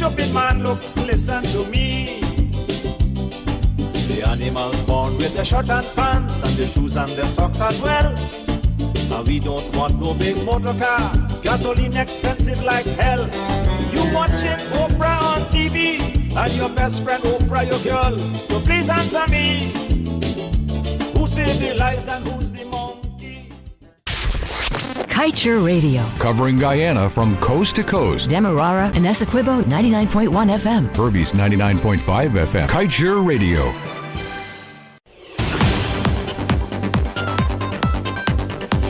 stupid man, look, listen to me. The animals born with their shirt and pants and their shoes and their socks as well. And we don't want no big motor car, gasoline expensive like hell. You watching Oprah on TV and your best friend Oprah your girl. So please answer me. Who civilized and who's the monkey? Kaieteur Radio. Covering Guyana from coast to coast. Demerara and Essequibo 99.1 FM. Berbice 99.5 FM. Kaieteur Radio.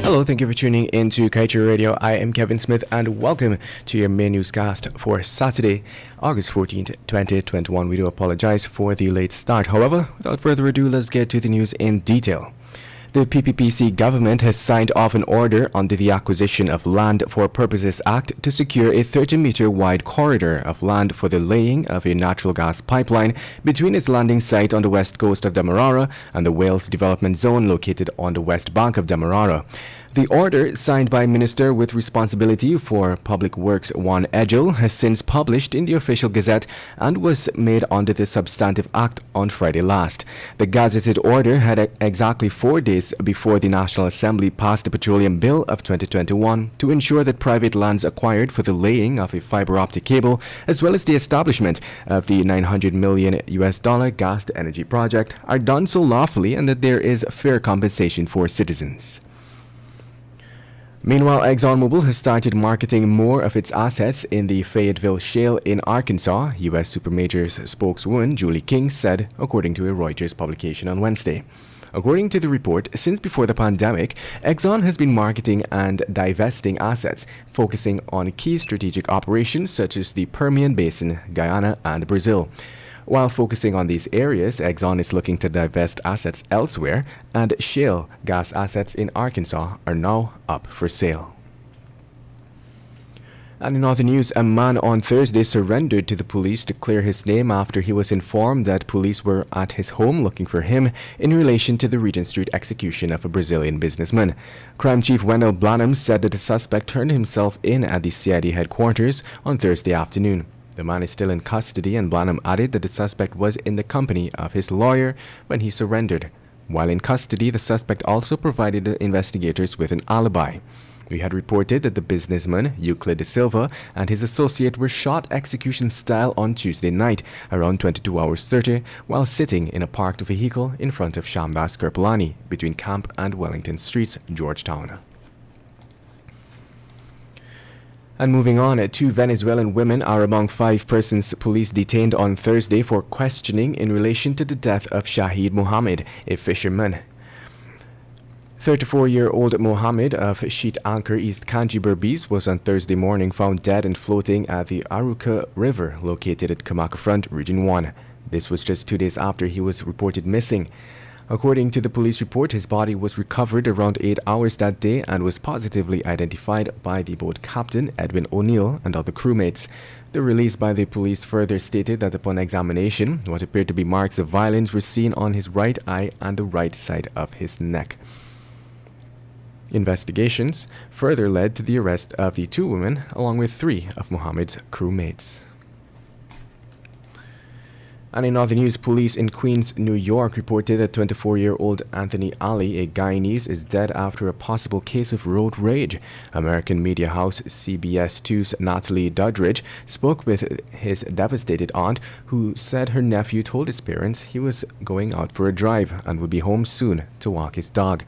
Hello, thank you for tuning in to Kaieteur Radio. I am Kevin Smith and welcome to your main newscast for Saturday, August 14th, 2021. We do apologize for the late start. However, without further ado, let's get to the news in detail. The PPPC government has signed off an order under the Acquisition of Land for Purposes Act to secure a 30-meter wide corridor of land for the laying of a natural gas pipeline between its landing site on the west coast of Demerara and the Wales Development Zone located on the west bank of Demerara. The order, signed by Minister with responsibility for Public Works Juan Edgel, has since published in the official gazette and was made under the Substantive Act on Friday last. The gazetted order had exactly 4 days before the National Assembly passed the Petroleum Bill of 2021 to ensure that private lands acquired for the laying of a fiber optic cable, as well as the establishment of the $900 million gas to energy project, are done so lawfully and that there is fair compensation for citizens. Meanwhile, ExxonMobil has started marketing more of its assets in the Fayetteville Shale in Arkansas, U.S. Supermajor's spokeswoman Julie King said, according to a Reuters publication on Wednesday. According to the report, since before the pandemic, Exxon has been marketing and divesting assets, focusing on key strategic operations such as the Permian Basin, Guyana, and Brazil. While focusing on these areas, Exxon is looking to divest assets elsewhere, and shale gas assets in Arkansas are now up for sale. And in other news, a man on Thursday surrendered to the police to clear his name after he was informed that police were at his home looking for him in relation to the Regent Street execution of a Brazilian businessman. Crime Chief Wendell Blanham said that the suspect turned himself in at the CID headquarters on Thursday afternoon. The man is still in custody, and Blanham added that the suspect was in the company of his lawyer when he surrendered. While in custody, the suspect also provided the investigators with an alibi. We had reported that the businessman, Euclid de Silva, and his associate were shot execution style on Tuesday night, around 22 hours 30, while sitting in a parked vehicle in front of Shambas Kerpolani, between Camp and Wellington Streets, Georgetown. And moving on, 2 Venezuelan women are among 5 persons police detained on Thursday for questioning in relation to the death of Shahid Mohammed, a fisherman. 34-year-old Mohammed of Sheet Anchor, East Kanji, Berbice, was on Thursday morning found dead and floating at the Aruca River, located at Kamaka Front, Region 1. This was just 2 days after he was reported missing. According to the police report, his body was recovered around 8 hours that day and was positively identified by the boat captain, Edwin O'Neill, and other crewmates. The release by the police further stated that upon examination, what appeared to be marks of violence were seen on his right eye and the right side of his neck. Investigations further led to the arrest of the 2 women, along with 3 of Mohammed's crewmates. And in other news, police in Queens, New York reported that 24-year-old Anthony Ali, a Guyanese, is dead after a possible case of road rage. American media house CBS 2's Natalie Duddridge spoke with his devastated aunt, who said her nephew told his parents he was going out for a drive and would be home soon to walk his dog.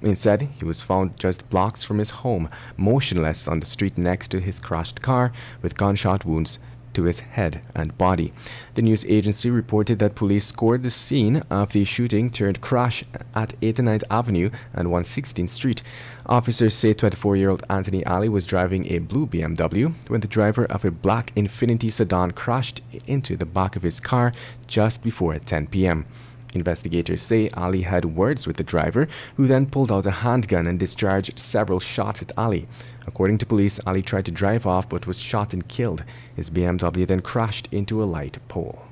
Instead, he was found just blocks from his home, motionless on the street next to his crashed car, with gunshot wounds to his head and body. The news agency reported that police scored the scene of the shooting turned crash at 89th Avenue and 116th Street. Officers say 24-year-old Anthony Ali was driving a blue BMW when the driver of a black Infiniti sedan crashed into the back of his car just before 10 p.m. Investigators say Ali had words with the driver, who then pulled out a handgun and discharged several shots at Ali. According to police, Ali tried to drive off but was shot and killed. His BMW then crashed into a light pole.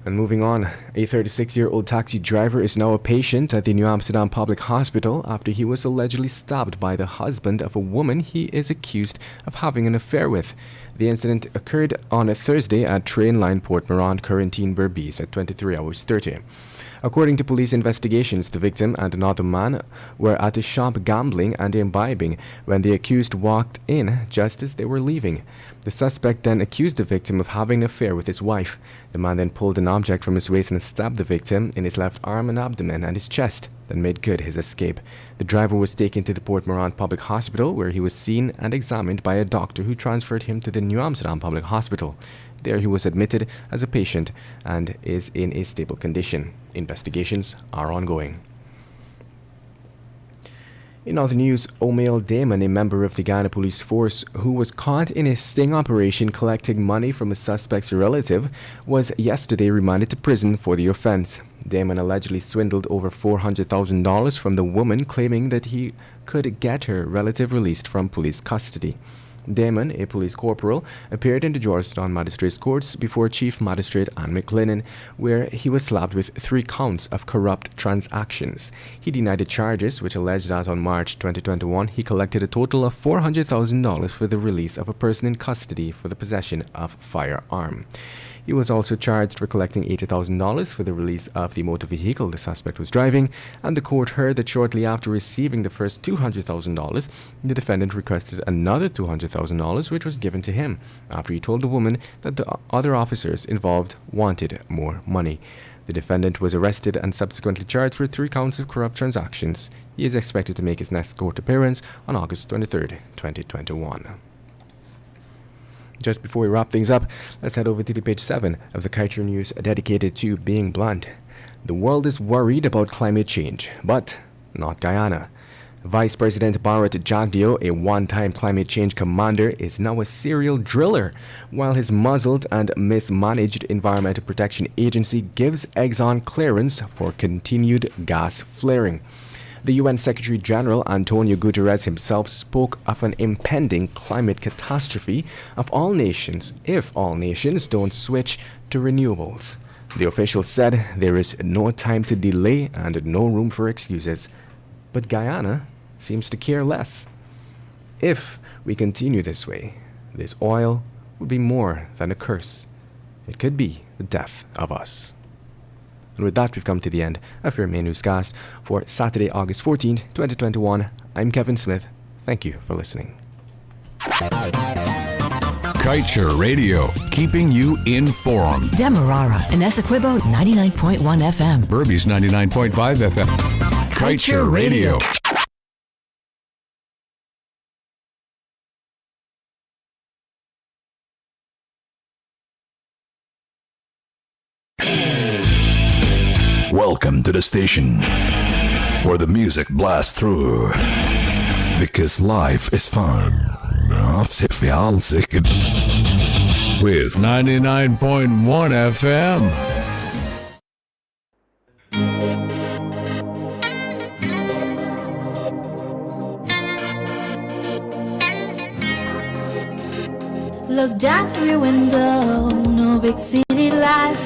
And moving on, a 36-year-old taxi driver is now a patient at the New Amsterdam Public Hospital after he was allegedly stabbed by the husband of a woman he is accused of having an affair with. The incident occurred on a Thursday at train line Port Morant, Quarantine Berbice at 23 hours 30. According to police investigations, the victim and another man were at a shop gambling and imbibing when the accused walked in just as they were leaving. The suspect then accused the victim of having an affair with his wife. The man then pulled an object from his waist and stabbed the victim in his left arm and abdomen and his chest, then made good his escape. The driver was taken to the Port Morant Public Hospital, where he was seen and examined by a doctor who transferred him to the New Amsterdam Public Hospital. There he was admitted as a patient and is in a stable condition. Investigations are ongoing. In other news, O'Mail Damon, a member of the Guyana Police Force who was caught in a sting operation collecting money from a suspect's relative, was yesterday remanded to prison for the offense. Damon allegedly swindled over $400,000 from the woman, claiming that he could get her relative released from police custody. Damon, a police corporal, appeared in the Georgetown Magistrates Courts before Chief Magistrate Anne McLennan, where he was slapped with 3 counts of corrupt transactions. He denied the charges, which alleged that on March 2021 he collected a total of $400,000 for the release of a person in custody for the possession of firearm. He was also charged for collecting $80,000 for the release of the motor vehicle the suspect was driving, and the court heard that shortly after receiving the first $200,000, the defendant requested another $200,000, which was given to him, after he told the woman that the other officers involved wanted more money. The defendant was arrested and subsequently charged for 3 counts of corrupt transactions. He is expected to make his next court appearance on August 23, 2021. Just before we wrap things up, let's head over to the page 7 of the Kaieteur News dedicated to being blunt. The world is worried about climate change, but not Guyana. Vice President Bharat Jagdeo, a one-time climate change commander, is now a serial driller, while his muzzled and mismanaged Environmental Protection Agency gives Exxon clearance for continued gas flaring. The UN Secretary General Antonio Guterres himself spoke of an impending climate catastrophe of all nations if all nations don't switch to renewables. The official said there is no time to delay and no room for excuses. But Guyana seems to care less. If we continue this way, this oil will be more than a curse. It could be the death of us. And with that, we've come to the end of your main newscast for Saturday, August 14th, 2021. I'm Kevin Smith. Thank you for listening. Kaieteur Radio, keeping you informed. Demerara and Essequibo 99.1 FM. Berbice 99.5 FM. Kaieteur Radio. Welcome to the station where the music blasts through, because life is fun. With 99.1 FM. Look down from your window, no big city lights.